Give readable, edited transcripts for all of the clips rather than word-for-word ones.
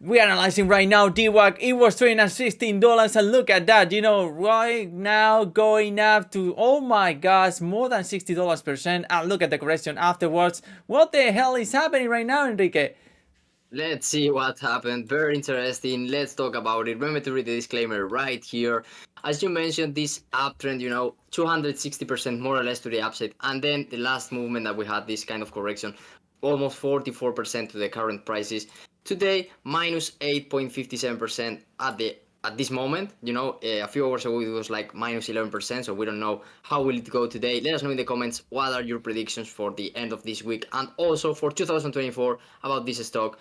We're analyzing right now DWAC. It was trading at $16 and look at that, right now going up to, oh my gosh, more than $60%. And look at the correction afterwards. What the hell is happening right now, Enrique? Let's see what happened. Very interesting. Let's talk about it. Remember to read the disclaimer right here. As you mentioned, this uptrend, 260% more or less to the upside. And then the last movement that we had, this kind of correction, almost 44% to the current prices. Today, minus 8.57% at this moment. A few hours ago it was like minus 11%, so we don't know how will it go today. Let us know in the comments what are your predictions for the end of this week and also for 2024 about this stock.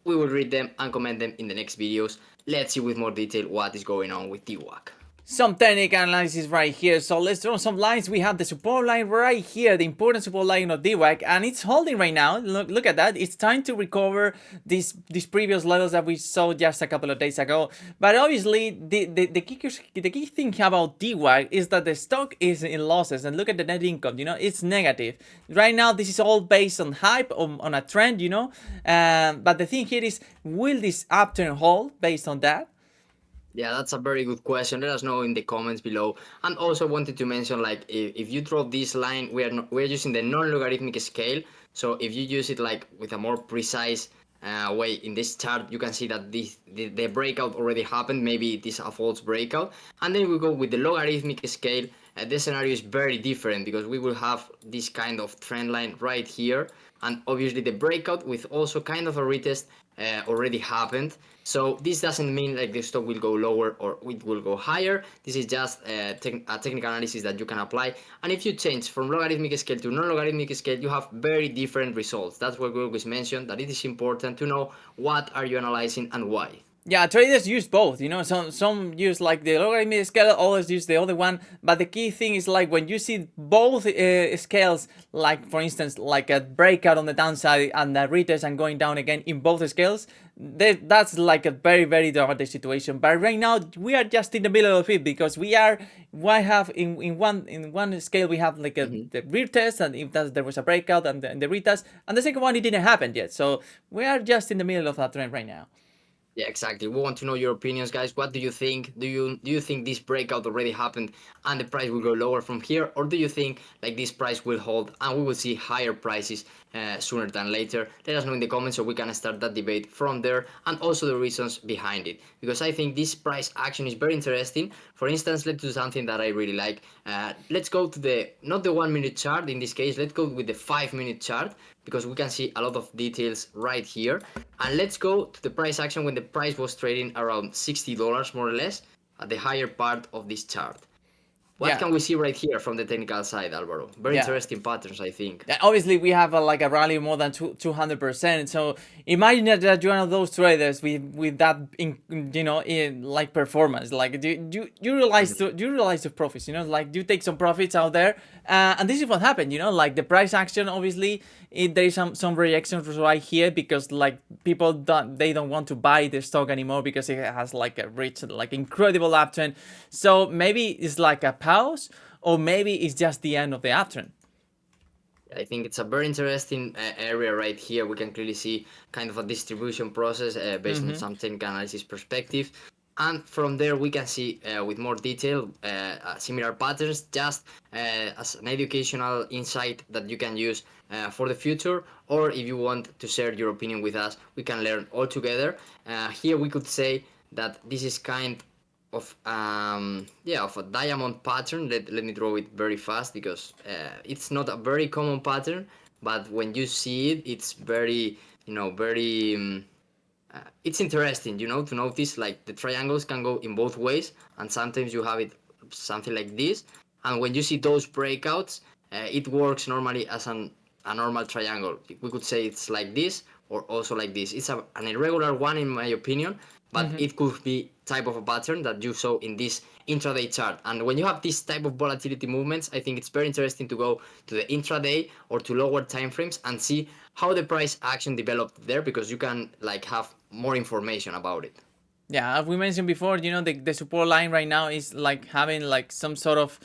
We will read them and comment them in the next videos. Let's see with more detail what is going on with DWAC. Some technical analysis right here. So let's draw some lines. We have the support line right here, the important support line of DWAC, and it's holding right now. Look at that. It's time to recover these previous levels that we saw just a couple of days ago. But obviously, the key thing about DWAC is that the stock is in losses, and look at the net income. It's negative right now. This is all based on hype, on a trend. But the thing here is, will this upturn hold based on that? Yeah, that's a very good question. Let us know in the comments below. And also wanted to mention, like, if you draw this line, we're using the non-logarithmic scale. So if you use it like with a more precise way in this chart, you can see that the breakout already happened. Maybe it is a false breakout. And then we go with the logarithmic scale. The scenario is very different because we will have this kind of trend line right here. And obviously the breakout with also kind of a retest already happened. So this doesn't mean like the stock will go lower or it will go higher. This is just a technical analysis that you can apply. And if you change from logarithmic scale to non-logarithmic scale, you have very different results. That's what we always mention, that it is important to know what are you analyzing and why. Yeah, traders use both. Some use like the logarithmic scale, others use the other one. But the key thing is like when you see both scales, like for instance, like a breakout on the downside and the retest and going down again in both scales, that's like a very very dramatic situation. But right now we are just in the middle of it because we have in one scale we have like the retest, and if there was a breakout and the retest, and the second one it didn't happen yet. So we are just in the middle of that trend right now. Yeah, exactly. We want to know your opinions, guys. What do you think? Do you think this breakout already happened and the price will go lower from here, or do you think like this price will hold and we will see higher prices sooner than later? Let us know in the comments so we can start that debate from there, and also the reasons behind it. Because I think this price action is very interesting. For instance, let's do something that I really like. Let's go to not the 1 minute chart in this case. Let's go with the 5-minute chart because we can see a lot of details right here. And let's go to the price action when the price was trading around $60 more or less at the higher part of this chart. What can we see right here from the technical side, Alvaro? Very interesting patterns, I think. Obviously, we have like a rally more than 200%. So imagine that you're one of those traders with that, like performance. Like you realize the profits. Like you take some profits out there, and this is what happened. Like the price action. Obviously, there is some reactions right here because like people don't want to buy the stock anymore because it has like a rich, like incredible uptrend. So maybe it's like a pause, or maybe it's just the end of the uptrend. I think it's a very interesting area right here. We can clearly see kind of a distribution process based on some technical analysis perspective. And from there, we can see with more detail similar patterns, just as an educational insight that you can use for the future. Or if you want to share your opinion with us, we can learn all together. Here we could say that this is kind of of a diamond pattern. Let me draw it very fast because it's not a very common pattern, but when you see it, it's very it's interesting to notice like the triangles can go in both ways, and sometimes you have it something like this, and when you see those breakouts, it works normally as a normal triangle. We could say it's like this or also like this. It's an irregular one in my opinion, but it could be type of a pattern that you saw in this intraday chart. And when you have this type of volatility movements, I think it's very interesting to go to the intraday or to lower time frames and see how the price action developed there, because you can like have more information about it. Yeah, as we mentioned before, the support line right now is like having like some sort of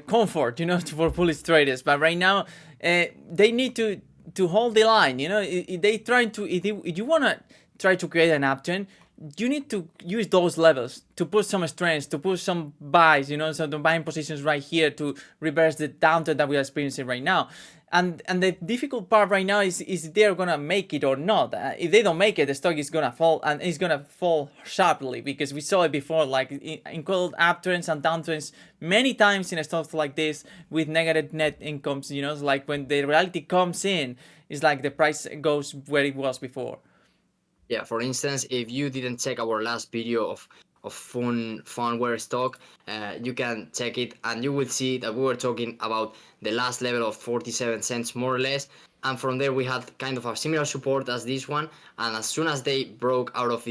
comfort, for bullish traders. But right now, they need to hold the line. They trying to, if you wanna try to create an uptrend, you need to use those levels to put some strengths, to put some buys, some buying positions right here to reverse the downturn that we are experiencing right now. And the difficult part right now is they're gonna make it or not. If they don't make it, the stock is gonna fall, and it's gonna fall sharply, because we saw it before, like in cold uptrends and downtrends many times in stocks like this with negative net incomes. It's like when the reality comes in, it's like the price goes where it was before. Yeah, for instance, if you didn't check our last video of funware stock, you can check it and you will see that we were talking about the last level of 47 cents more or less, and from there we had kind of a similar support as this one, and as soon as they broke out of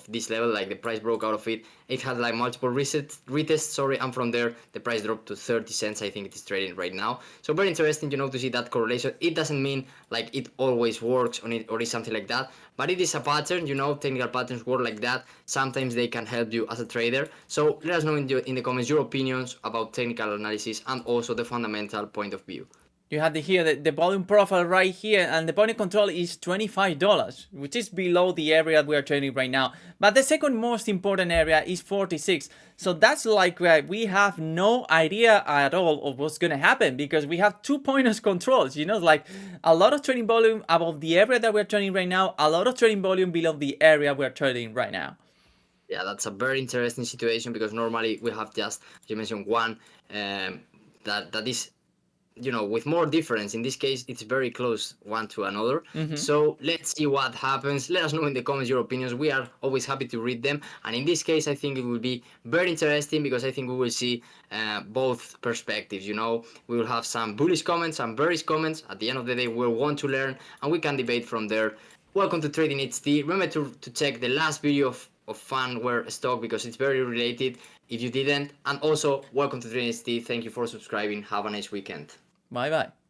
this level, like the price broke out of it, it had like multiple retests, and from there the price dropped to 30 cents. I think it is trading right now. So very interesting, to see that correlation. It doesn't mean like it always works on it or is something like that, but it is a pattern. Technical patterns work like that. Sometimes they can help you as a trader. So let us know in the comments your opinions about technical analysis and also the fundamental point of view. You have here the volume profile right here, and the volume control is $25, which is below the area we are trading right now. But the second most important area is 46. So that's like we have no idea at all of what's going to happen, because we have 2 pointers controls, like a lot of trading volume above the area that we're trading right now, a lot of trading volume below the area we're trading right now. Yeah, that's a very interesting situation, because normally we have just, you mentioned one that is, with more difference. In this case, it's very close one to another. So let's see what happens. Let us know in the comments your opinions. We are always happy to read them. And in this case, I think it will be very interesting, because I think we will see both perspectives. We will have some bullish comments, some bearish comments. At the end of the day, we'll want to learn and we can debate from there. Welcome to Trading HT. Remember to check the last video of funware stock, because it's very related if you didn't. And also, welcome to Trading HT. Thank you for subscribing. Have a nice weekend. Bye bye.